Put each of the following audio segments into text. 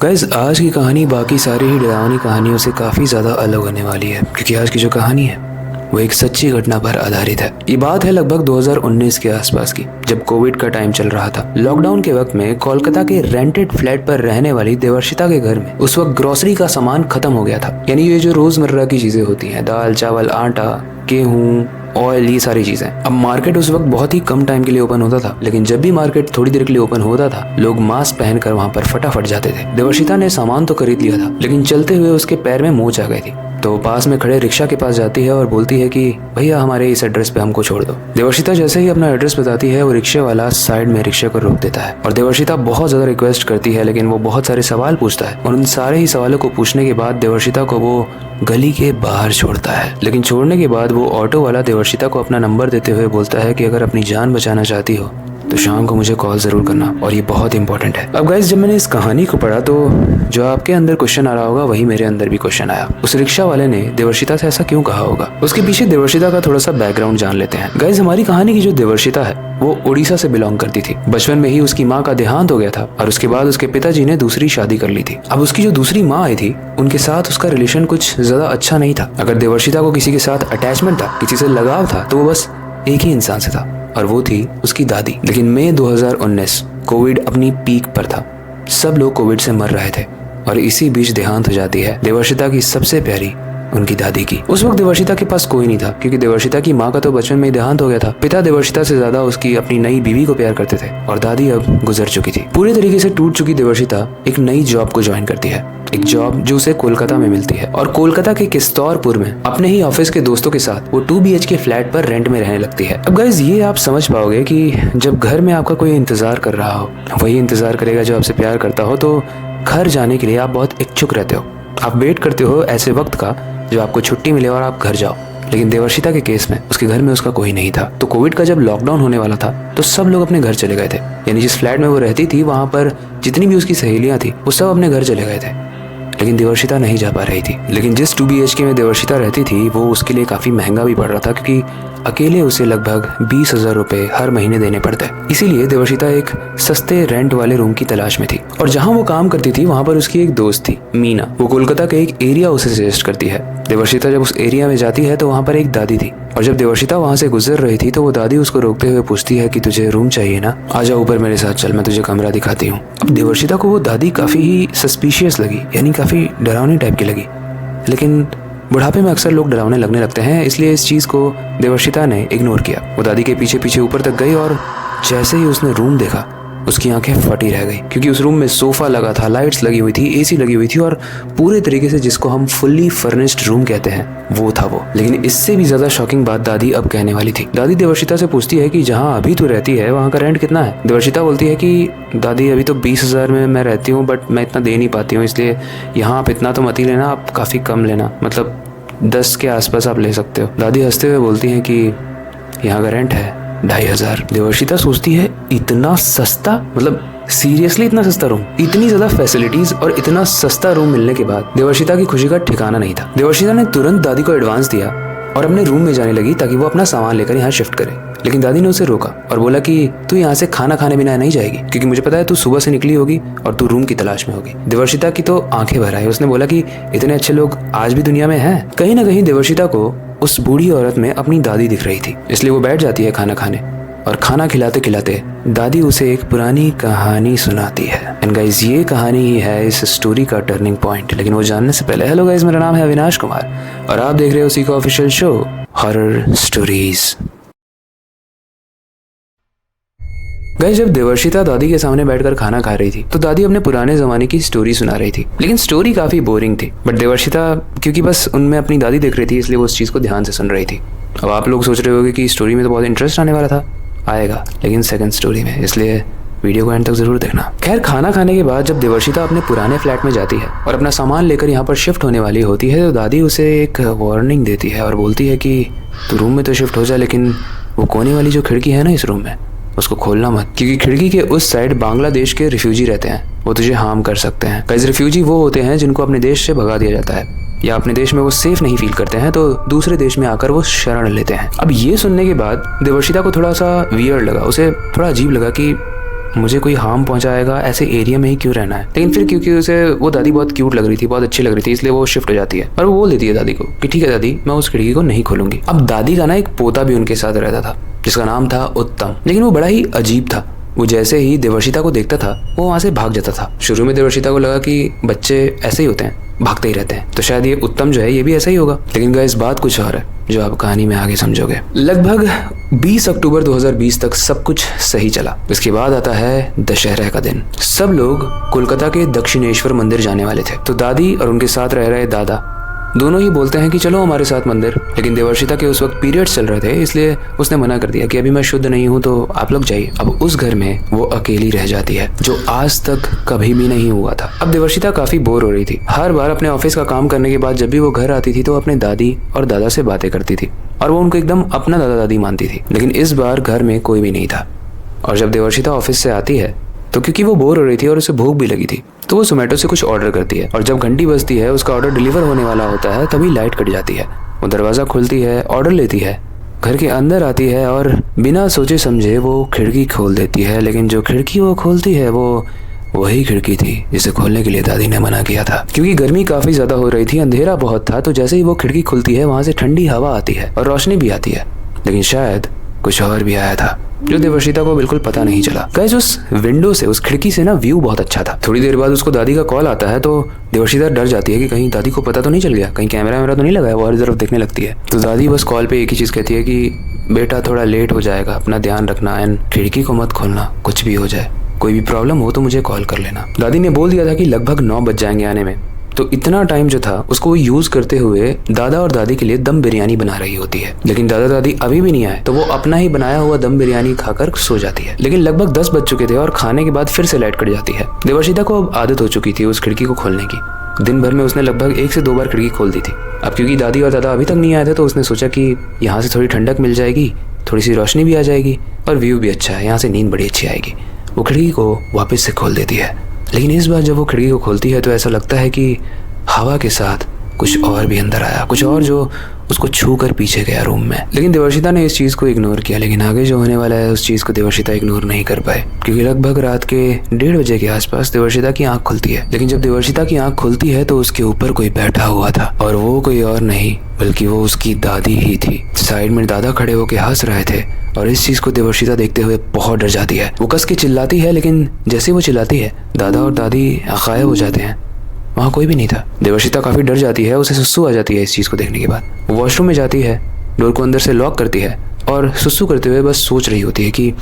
Guys, आज की कहानी बाकी सारी ही डरावनी कहानियों से काफ़ी ज़्यादा अलग होने वाली है, क्योंकि आज की जो कहानी है वो एक सच्ची घटना पर आधारित है। ये बात है लगभग 2019 के आसपास की, जब कोविड का टाइम चल रहा था। लॉकडाउन के वक्त में कोलकाता के रेंटेड फ्लैट पर रहने वाली देवर्षिता के घर में उस वक्त ग्रोसरी का सामान खत्म हो गया था। यानी ये जो रोजमर्रा की चीजें होती हैं, दाल चावल आटा गेहूँ ऑयल, ये सारी चीजें। अब मार्केट उस वक्त बहुत ही कम टाइम के लिए ओपन होता था, लेकिन जब भी मार्केट थोड़ी देर के लिए ओपन होता था, लोग मास्क पहनकर वहां पर फटाफट जाते थे। देवर्षिता ने सामान तो खरीद लिया था, लेकिन चलते हुए उसके पैर में मोच आ गई थी। तो पास में खड़े रिक्शा के पास जाती है और बोलती है कि भैया हमारे इस एड्रेस पे हमको छोड़ दो। देवर्षिता जैसे ही अपना एड्रेस बताती है, वो रिक्शे वाला साइड में रिक्शे को रोक देता है और देवर्षिता बहुत ज्यादा रिक्वेस्ट करती है, लेकिन वो बहुत सारे सवाल पूछता है और उन सारे ही सवालों को पूछने के बाद देवर्षिता को वो गली के बाहर छोड़ता है। लेकिन छोड़ने के बाद वो ऑटो वाला देवर्षिता को अपना नंबर देते हुए बोलता है कि अगर अपनी जान बचाना चाहती हो तो शाम को मुझे कॉल जरूर करना, और ये बहुत इंपॉर्टेंट है। अब गाइस, जब मैंने इस कहानी को पढ़ा तो जो आपके अंदर क्वेश्चन आ रहा होगा वही मेरे अंदर भी क्वेश्चन आया। उस रिक्शा वाले ने देवर्षिता से ऐसा क्यों कहा होगा? उसके पीछे देवर्षिता का थोड़ा सा बैकग्राउंड जान लेते हैं। गाइस, हमारी कहानी की जो देवर्षिता है वो उड़ीसा से बिलोंग करती थी। बचपन में ही उसकी माँ का देहांत हो गया था और उसके बाद उसके पिताजी ने दूसरी शादी कर ली थी। अब उसकी जो दूसरी माँ आई थी, उनके साथ उसका रिलेशन कुछ ज्यादा अच्छा नहीं था। अगर देवर्षिता को किसी के साथ अटैचमेंट था, किसी से लगाव था, तो वो बस एक ही इंसान से था, और वो थी उसकी दादी। लेकिन मई 2019 कोविड अपनी पीक पर था। सब लोग कोविड से मर रहे थे और इसी बीच देहांत हो जाती है देवर्षिता की सबसे प्यारी, उनकी दादी की। उस वक्त देवर्षिता के पास कोई नहीं था, क्योंकि देवर्षिता की माँ का तो बचपन में ही देहांत हो गया था। पिता देवर्षिता से ज्यादा उसकी अपनी नई बीवी को प्यार करते थे और दादी अब गुजर चुकी थी। पूरी तरीके से टूट चुकी देवर्षिता एक नई जॉब को ज्वाइन करती है, एक जॉब जो उसे कोलकाता में मिलती है, और कोलकाता के किस्तौरपुर में अपने ही ऑफिस के दोस्तों के साथ वो 2 BHK फ्लैट पर रेंट में रहने लगती है। अब गाइस, ये आप समझ पाओगे कि जब घर में आपका कोई इंतजार कर रहा हो, वही इंतजार करेगा जो आपसे प्यार करता हो, तो घर जाने के लिए आप बहुत इच्छुक रहते हो। आप वेट करते हो ऐसे वक्त का जब आपको छुट्टी मिले और आप घर जाओ। लेकिन देवर्षिता के केस में उसके घर में उसका कोई नहीं था। तो कोविड का जब लॉकडाउन होने वाला था तो सब लोग अपने घर चले गए थे। यानी जिस फ्लैट में वो रहती थी, वहां पर जितनी भी उसकी सहेलियां थी वो सब अपने घर चले गए थे, लेकिन देवर्षिता नहीं जा पा रही थी। लेकिन जिस 2 BHK में देवर्षिता रहती थी वो उसके लिए काफी महंगा भी पड़ रहा था, क्योंकि अकेले उसे लगभग 20,000 रुपए हर महीने देने पड़ते। इसीलिए देवर्षिता एक सस्ते रेंट वाले रूम की तलाश में थी। और जहां वो काम करती थी वहां पर उसकी एक दोस्त थी, मीना। वो कोलकाता का एक एरिया उसे सजेस्ट करती है। देवर्षिता जब उस एरिया में जाती है तो वहां पर एक दादी थी, और जब देवर्षिता वहां से गुजर रही थी तो वो दादी उसको रोकते हुए पूछती है कि तुझे रूम चाहिए ना, आजा ऊपर मेरे साथ चल, मैं तुझे कमरा दिखाती हूँ। अब देवर्षिता को वो दादी काफी ही सस्पिशियस लगी, यानी काफी डरावनी टाइप की लगी। लेकिन बुढ़ापे में अक्सर लोग डरावने लगने लगते हैं, इसलिए इस चीज को देवर्षिता ने इग्नोर किया। वो दादी के पीछे पीछे ऊपर तक गई और जैसे ही उसने रूम देखा उसकी आंखें फटी रह गई, क्योंकि उस रूम में सोफा लगा था, लाइट्स लगी हुई थी, AC लगी हुई थी, और पूरे तरीके से जिसको हम फुल्ली फर्निश्ड रूम कहते हैं वो था वो। लेकिन इससे भी ज्यादा शॉकिंग बात दादी अब कहने वाली थी। दादी देवर्षिता से पूछती है कि जहाँ अभी तू रहती है वहाँ का रेंट कितना है? देवर्षिता बोलती है कि दादी अभी तो 20,000 में मैं रहती हूँ, बट मैं इतना दे नहीं पाती हूँ, इसलिए यहाँ आप इतना तो मत ही लेना, आप काफी कम लेना, मतलब 10 के आसपास आप ले सकते हो। दादी हंसते हुए बोलती है कि यहाँ का रेंट है 2,500। देवर्षिता सोचती है इतना सस्ता, मतलब सीरियसली इतना सस्ता रूम, इतनी ज्यादा फैसिलिटीज और इतना सस्ता रूम मिलने के बाद देवर्षिता की खुशी का ठिकाना नहीं था। देवर्षिता ने तुरंत दादी को एडवांस दिया और अपने रूम में जाने लगी ताकि वो अपना सामान लेकर यहाँ शिफ्ट करे। लेकिन दादी ने उसे रोका और बोला कि तू यहाँ से खाना खाने बिना नहीं जाएगी, क्योंकि मुझे पता है तू सुबह से निकली होगी और तू रूम की तलाश में होगी। देवर्षिता की तो आंखें भर आई। उसने बोला कि इतने अच्छे लोग आज भी दुनिया में हैं। कहीं ना कहीं देवर्षिता को उस बूढ़ी औरत में अपनी दादी दिख रही थी, इसलिए वो बैठ जाती है खाना खाने, और खाना खिलाते खिलाते दादी उसे एक पुरानी कहानी सुनाती है। एंड गाइस, ये कहानी ही है इस स्टोरी का टर्निंग पॉइंट। लेकिन वो जानने से पहले, हेलो गाइस, मेरा नाम है अविनाश कुमार और आप देख रहे हो Seiko official show horror stories. Guys, जब देवर्षिता दादी के सामने बैठकर खाना खा रही थी तो दादी अपने पुराने जमाने की स्टोरी सुना रही थी। लेकिन स्टोरी काफी बोरिंग थी, बट देवर्षिता क्योंकि बस उनमें अपनी दादी देख रही थी, इसलिए वो उस चीज को ध्यान से सुन रही थी। अब आप लोग सोच रहे होंगे कि स्टोरी में तो बहुत इंटरेस्ट आने वाला था, आएगा लेकिन सेकंड स्टोरी में, इसलिए वीडियो को एंड तक जरूर देखना। खैर, खाना खाने के बाद जब देवर्षिता अपने पुराने फ्लैट में जाती है और अपना सामान लेकर यहाँ पर शिफ्ट होने वाली होती है, तो दादी उसे एक वार्निंग देती है और बोलती है कि तू रूम में तो शिफ्ट हो जा, लेकिन वो कोने वाली जो खिड़की है ना इस रूम में, उसको खोलना मत, क्योंकि खिड़की के उस साइड बांग्लादेश के रिफ्यूजी रहते हैं, वो तुझे हार्म कर सकते हैं। कई रिफ्यूजी वो होते हैं जिनको अपने देश से भगा दिया जाता है, या अपने देश में वो सेफ नहीं फील करते हैं तो दूसरे देश में आकर वो शरण लेते हैं। अब ये सुनने के बाद देवर्षिता को थोड़ा सा वियर्ड लगा, उसे थोड़ा अजीब लगा कि मुझे कोई हार्म पहुंचाएगा, ऐसे एरिया में ही क्यों रहना है। लेकिन फिर क्योंकि उसे वो दादी बहुत क्यूट लग रही थी, बहुत अच्छी लग रही थी, इसलिए वो शिफ्ट हो जाती है और वो बोल देती है दादी को कि ठीक है दादी, मैं उस खिड़की को नहीं खोलूंगी। अब दादी का ना एक पोता भी उनके साथ रहता था जिसका नाम था उत्तम, लेकिन वो बड़ा ही अजीब था। वो जैसे ही देवर्षिता को देखता था वो वहां से भाग जाता था। शुरू में देवर्षिता को लगा कि बच्चे ऐसे ही होते हैं, भागते ही रहते हैं, तो शायद ये उत्तम जो है ये भी ऐसा ही होगा। लेकिन गाइस बात कुछ और है जो आप कहानी में आगे समझोगे। लगभग 20 अक्टूबर 2020 तक सब कुछ सही चला। इसके बाद आता है दशहरा का दिन। सब लोग कोलकाता के दक्षिणेश्वर मंदिर जाने वाले थे, तो दादी और उनके साथ रह रहे दादा दोनों ही बोलते हैं कि चलो हमारे साथ मंदिर। लेकिन देवर्षिता के उस वक्त पीरियड्स चल रहे थे, इसलिए उसने मना कर दिया कि अभी मैं शुद्ध नहीं हूँ, तो आप लोग जाइए। अब उस घर में वो अकेली रह जाती है, जो आज तक कभी भी नहीं हुआ था। अब देवर्षिता काफी बोर हो रही थी। हर बार अपने ऑफिस का काम करने के बाद जब भी वो घर आती थी तो अपने दादी और दादा से बातें करती थी और वो उनको एकदम अपना दादा दादी मानती थी। लेकिन इस बार घर में कोई भी नहीं था। और जब देवर्षिता ऑफिस से आती है तो क्योंकि वो बोर हो रही थी और उसे भूख भी लगी थी, तो वो जोमेटो से कुछ ऑर्डर करती है। और जब घंटी बजती है, उसका ऑर्डर डिलीवर होने वाला होता है, तभी लाइट कट जाती है। वो दरवाज़ा खोलती है, ऑर्डर लेती है, घर के अंदर आती है और बिना सोचे समझे वो खिड़की खोल देती है। लेकिन जो खिड़की वो खोलती है वो वही खिड़की थी जिसे खोलने के लिए दादी ने मना किया था। क्योंकि गर्मी काफ़ी ज़्यादा हो रही थी, अंधेरा बहुत था, तो जैसे ही वो खिड़की खुलती है वहाँ से ठंडी हवा आती है और रोशनी भी आती है। लेकिन शायद कुछ और भी आया था जो देवर्षिता को बिल्कुल पता नहीं चला। गाइस उस विंडो से, उस खिड़की से ना व्यू बहुत अच्छा था। थोड़ी देर बाद उसको दादी का कॉल आता है, तो देवर्षिता डर जाती है कि कहीं दादी को पता तो नहीं चल गया, कहीं कैमरा वैमरा तो नहीं लगा है। वो हर तरफ देखने लगती है। तो दादी बस कॉल पे एक ही चीज कहती है कि बेटा थोड़ा लेट हो जाएगा, अपना ध्यान रखना एंड खिड़की को मत खोलना, कुछ भी हो जाए, कोई भी प्रॉब्लम हो तो मुझे कॉल कर लेना। दादी ने बोल दिया था कि लगभग 9 बज जाएंगे आने में, तो इतना टाइम जो था उसको वो यूज करते हुए दादा और दादी के लिए दम बिरयानी बना रही होती है। लेकिन दादा दादी अभी भी नहीं आए, तो वो अपना ही बनाया हुआ दम बिरयानी खाकर सो जाती है। लेकिन लगभग 10 बज चुके थे और खाने के बाद फिर से लाइट कट जाती है। देवर्षिता को अब आदत हो चुकी थी उस खिड़की को खोलने की। दिन भर में उसने लगभग 1 से 2 बार खिड़की खोल दी थी। अब क्योंकि दादी और दादा अभी तक नहीं आए थे, तो उसने सोचा कि यहाँ से थोड़ी ठंडक मिल जाएगी, थोड़ी सी रोशनी भी आ जाएगी और व्यू भी अच्छा है, यहाँ से नींद बड़ी अच्छी आएगी। वो खिड़की को वापस से खोल देती है। लेकिन इस बार जब वो खिड़की को खोलती है तो ऐसा लगता है कि हवा के साथ कुछ और भी अंदर आया, कुछ और जो उसको छू कर पीछे गया रूम में। लेकिन देवर्षिता ने इस चीज़ को इग्नोर किया। लेकिन आगे जो होने वाला है उस चीज़ को देवर्षिता इग्नोर नहीं कर पाए, क्योंकि लगभग रात के 1:30 बजे के आसपास देवर्षिता की आंख खुलती है। लेकिन जब देवर्षिता की आंख खुलती है तो उसके ऊपर कोई बैठा हुआ था, और वो कोई और नहीं बल्कि वो उसकी दादी ही थी। साइड में दादा खड़े होकर हंस रहे थे और इस चीज़ को देवर्षिता देखते हुए बहुत डर जाती है। वो कस के चिल्लाती है, लेकिन जैसे वो चिल्लाती है दादा और दादी गायब हो जाते हैं। वहाँ कोई भी नहीं था। देवर्षिता काफ़ी डर जाती है, उसे सुस्सू आ जाती है इस चीज़ को देखने के बाद। वो वॉशरूम में जाती है, डोर को अंदर से लॉक करती है और सुस्सू करते हुए बस सोच रही होती है कि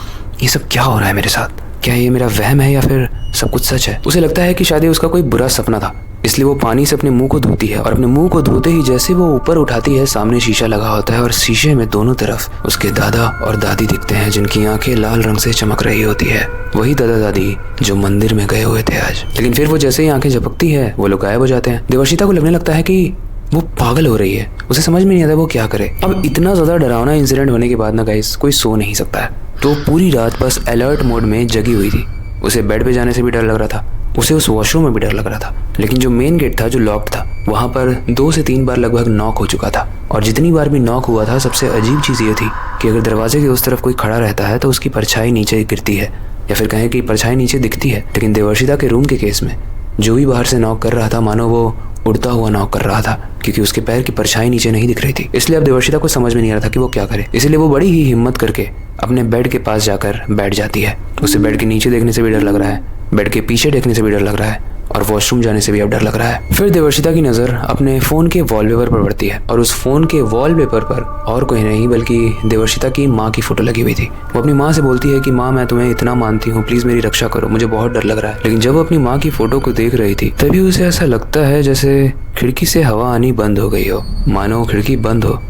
ये सब क्या हो रहा है मेरे साथ, क्या ये मेरा वहम है या फिर सब कुछ सच है। उसे लगता है कि शायद ये उसका कोई बुरा सपना था, इसलिए वो पानी से अपने मुंह को धोती है और अपने मुंह को धोते ही जैसे वो ऊपर उठाती है, सामने शीशा लगा होता है और शीशे में दोनों तरफ उसके दादा और दादी दिखते हैं, जिनकी आंखें लाल रंग से चमक रही होती है। वही दादा दादी जो मंदिर में गए हुए थे आज। लेकिन फिर वो जैसे ही आंखें झपकती है वो लोग गायब हो जाते हैं। देवर्षिता को लगने लगता है कि वो पागल हो रही है। उसे समझ में नहीं आता वो क्या करे। अब इतना ज्यादा डरावना इंसिडेंट होने के बाद ना गाइस कोई सो नहीं सकता है, तो पूरी रात बस अलर्ट मोड में जगी हुई थी। उसे बेड पे जाने से भी डर लग रहा था, उसे उस वॉशरूम में भी डर लग रहा था। लेकिन जो मेन गेट था जो लॉक्ड था, वहाँ पर 2 से 3 बार लगभग नॉक हो चुका था। और जितनी बार भी नॉक हुआ था, सबसे अजीब चीज़ ये थी कि अगर दरवाजे के उस तरफ कोई खड़ा रहता है तो उसकी परछाई नीचे गिरती है, या फिर कहें कि परछाई नीचे दिखती है। लेकिन देवर्षिता के रूम के केस में जो भी बाहर से नॉक कर रहा था मानो वो उड़ता हुआ नॉक कर रहा था, क्योंकि उसके पैर की परछाई नीचे नहीं दिख रही थी। इसलिए अब देवर्षिता को समझ में नहीं आ रहा था कि वो क्या करे। इसलिए वो बड़ी ही हिम्मत करके अपने बेड के पास जाकर बैठ जाती है। उसे बेड के नीचे देखने से भी डर लग रहा है, बेड के पीछे देखने से भी डर लग रहा है और वॉशरूम जाने से भी अब डर लग रहा है। फिर देवर्षिता की नज़र अपने फ़ोन के वॉलपेपर पर पड़ती है और उस फ़ोन के वॉलपेपर पर और कोई नहीं बल्कि देवर्षिता की माँ की फ़ोटो लगी हुई थी। वो अपनी माँ से बोलती है कि माँ मैं तुम्हें इतना मानती हूँ, प्लीज़ मेरी रक्षा करो, मुझे बहुत डर लग रहा है। लेकिन जब वो अपनी माँ की फ़ोटो को देख रही थी तभी उसे ऐसा लगता है जैसे खिड़की से हवा आनी बंद हो गई हो, मानो खिड़की बंद हो।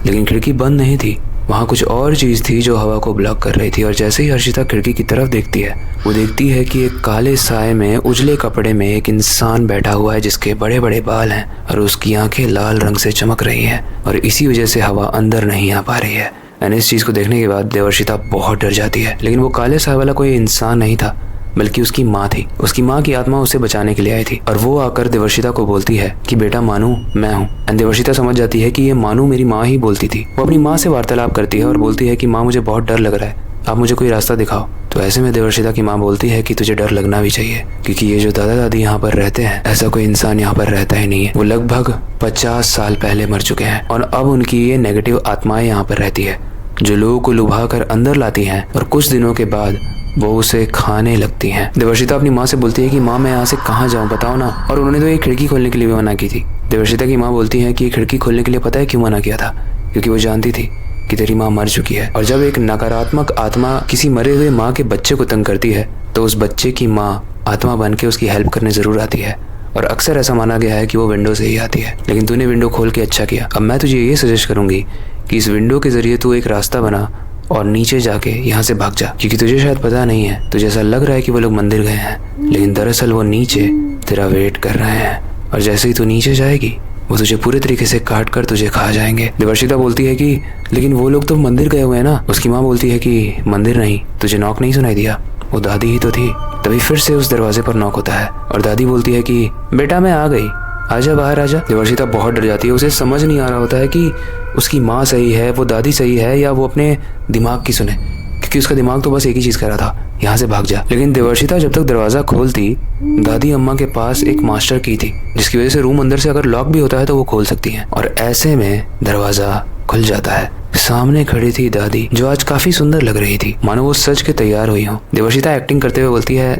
लेकिन खिड़की बंद नहीं थी, वहाँ कुछ और चीज़ थी जो हवा को ब्लॉक कर रही थी। और जैसे ही हर्षिता खिड़की की तरफ देखती है, वो देखती है कि एक काले साए में उजले कपड़े में एक इंसान बैठा हुआ है जिसके बड़े बड़े बाल हैं और उसकी आंखें लाल रंग से चमक रही हैं और इसी वजह से हवा अंदर नहीं आ पा रही है। एंड इस चीज़ को देखने के बाद देवर्षिता बहुत डर जाती है। लेकिन वो काले साए वाला कोई इंसान नहीं था बल्कि उसकी माँ थी। उसकी माँ की आत्मा उसे बचाने के लिए आई थी और वो आकर देवर्षिता को बोलती है कि बेटा मानू मैं हूँ। एंड देवर्षिता समझ जाती है कि ये मानू मेरी माँ ही बोलती थी। वो अपनी माँ से वार्तालाप करती है और बोलती है कि माँ मुझे बहुत डर लग रहा है, आप मुझे कोई रास्ता दिखाओ। तो ऐसे में देवर्षिता की माँ बोलती है कि तुझे डर लगना भी चाहिए, क्योंकि ये जो दादा दादी यहाँ पर रहते हैं, ऐसा कोई इंसान यहाँ पर रहता ही नहीं है। वो लगभग 50 साल पहले मर चुके हैं और अब उनकी ये नेगेटिव आत्माएं यहाँ पर रहती है, जो लोगों को लुभा कर अंदर लाती हैं और कुछ दिनों के बाद वो उसे खाने लगती हैं। देवर्षिता अपनी माँ से बोलती है कि माँ मैं यहाँ से कहाँ जाऊँ बताओ ना, और उन्होंने तो ये खिड़की खोलने के लिए भी मना की थी। देवर्षिता की माँ बोलती है कि ये खिड़की खोलने के लिए पता है क्यों मना किया था, क्योंकि वो जानती थी कि तेरी माँ मर चुकी है, और जब एक नकारात्मक आत्मा किसी मरे हुए माँ के बच्चे को तंग करती है तो उस बच्चे की माँ आत्मा बन के उसकी हेल्प करने जरूर आती है, और अक्सर ऐसा माना गया है कि वो विंडो से ही आती है। लेकिन तूने विंडो खोल के अच्छा किया। अब मैं तुझे ये सजेस्ट करूंगी कि इस विंडो के जरिए तू एक रास्ता बना और नीचे जाके यहाँ से भाग जा, क्योंकि तुझे शायद पता नहीं है, तुझे ऐसा लग रहा है कि वो लोग मंदिर गए हैं, लेकिन दरअसल वो नीचे तेरा वेट कर रहे हैं, और जैसे ही तू नीचे जाएगी वो तुझे पूरे तरीके से काट कर तुझे खा जाएंगे। देवर्षिता बोलती है कि लेकिन वो लोग तो मंदिर गए हुए हैं ना। उसकी माँ बोलती है कि मंदिर नहीं, तुझे नॉक नहीं सुनाई दिया, वो दादी ही तो थी। तभी फिर से उस दरवाजे पर नॉक होता है और दादी बोलती है कि बेटा मैं आ गई, आजा बाहर आजा। देवर्षिता बहुत डर जाती है, उसे समझ नहीं आ रहा होता है कि उसकी माँ सही है, वो दादी सही है, या वो अपने दिमाग की सुने, क्योंकि उसका दिमाग तो बस एक ही चीज़ कर रहा था, यहाँ से भाग जा। लेकिन देवर्षिता जब तक दरवाज़ा खोलती, दादी अम्मा के पास एक मास्टर की थी, जिसकी वजह से रूम अंदर से अगर लॉक भी होता है तो वो खोल सकती हैं, और ऐसे में दरवाज़ा खुल जाता है। सामने खड़ी थी दादी, जो आज काफ़ी सुंदर लग रही थी, मानो वो सज के तैयार हुई हो। देवर्षिता एक्टिंग करते हुए बोलती है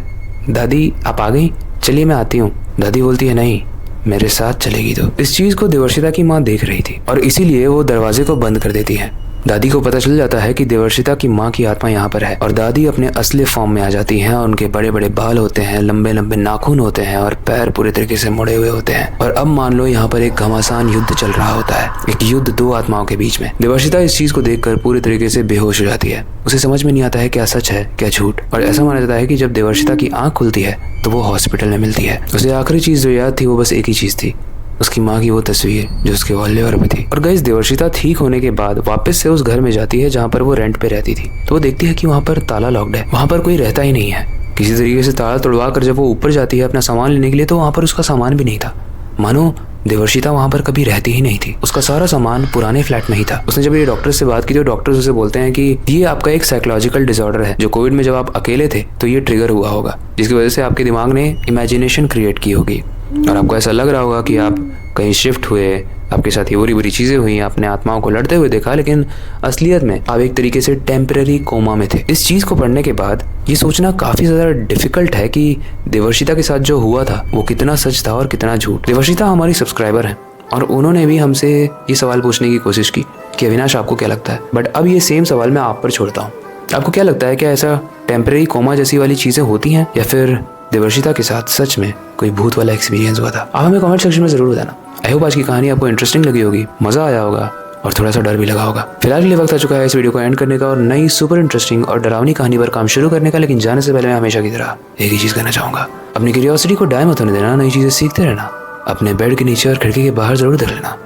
दादी आप आ गई, चलिए मैं आती हूँ। दादी बोलती है नहीं, मेरे साथ चलेगी तो। इस चीज को देवर्षिता की माँ देख रही थी और इसीलिए वो दरवाजे को बंद कर देती है। दादी को पता चल जाता है कि देवर्षिता की माँ की आत्मा यहाँ पर है, और दादी अपने असली फॉर्म में आ जाती हैं, और उनके बड़े बड़े बाल होते हैं, लंबे लंबे नाखून होते हैं, और पैर पूरे तरीके से मुड़े हुए होते हैं। और अब मान लो यहाँ पर एक घमासान युद्ध चल रहा होता है, एक युद्ध दो आत्माओं के बीच में। देवर्षिता इस चीज को देखकर पूरी तरीके से बेहोश हो जाती है। उसे समझ में नहीं आता है क्या सच है क्या झूठ, और ऐसा माना जाता है कि जब देवर्षिता की आंख खुलती है तो वो हॉस्पिटल में मिलती है। उसे आखिरी चीज जो याद थी वो बस एक ही चीज थी, उसकी माँ की वो तस्वीर जो उसके वॉलपेपर पे थी। और गाइस देवर्षिता ठीक होने के बाद वापस से उस घर में जाती है जहाँ पर वो रेंट पे रहती थी। तो वो देखती है कि वहाँ पर ताला लॉक्ड है, वहाँ पर कोई रहता ही नहीं है। किसी तरीके से ताला तोड़वा कर जब वो ऊपर जाती है अपना सामान लेने के लिए, तो वहाँ पर उसका सामान भी नहीं था, मानो देवर्षिता वहाँ पर कभी रहती ही नहीं थी। उसका सारा सामान पुराने फ्लैट में ही था। उसने जब ये डॉक्टर से बात की तो डॉक्टर उसे बोलते हैं कि ये आपका एक साइकोलॉजिकल डिसऑर्डर है, जो कोविड में जब आप अकेले थे तो ये ट्रिगर हुआ होगा, जिसकी वजह से आपके दिमाग ने इमेजिनेशन क्रिएट की होगी, और आपको ऐसा लग रहा होगा कि आप कहीं शिफ्ट हुए, आपके साथ ये बुरी बुरी चीज़ें हुई, आपने आत्माओं को लड़ते हुए देखा, लेकिन असलियत में आप एक तरीके से टेम्पररी कोमा में थे। इस चीज़ को पढ़ने के बाद ये सोचना काफ़ी ज़्यादा डिफिकल्ट है कि देवर्षिता के साथ जो हुआ था वो कितना सच था और कितना झूठ। देवर्षिता हमारी सब्सक्राइबर हैं और उन्होंने भी हमसे ये सवाल पूछने की कोशिश की कि अविनाश आपको क्या लगता है। बट अब ये सेम सवाल मैं आप पर छोड़ता हूँ, आपको क्या लगता है, क्या ऐसा टेम्पररी कोमा जैसी वाली चीज़ें होती हैं, या फिर देवर्षिता के साथ सच में कोई भूत वाला एक्सपीरियंस हुआ था? आप हमें कमेंट सेक्शन में ज़रूर बताना। आई होप आज की कहानी आपको इंटरेस्टिंग लगी होगी, मज़ा आया होगा और थोड़ा सा डर भी लगा होगा। फिलहाल के लिए वक्त आ चुका है इस वीडियो को एंड करने का और नई सुपर इंटरेस्टिंग और डरावनी कहानी पर काम शुरू करने का। लेकिन जाने से पहले मैं हमेशा की तरह एक ही चीज़ करना चाहूँगा, अपनी क्यूरियोसिटी को डाय मत होने देना, नई चीज़ें सीखते रहना, अपने बेड के नीचे और खिड़की के बाहर ज़रूर देख लेना।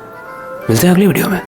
मिलते हैं अगली वीडियो में।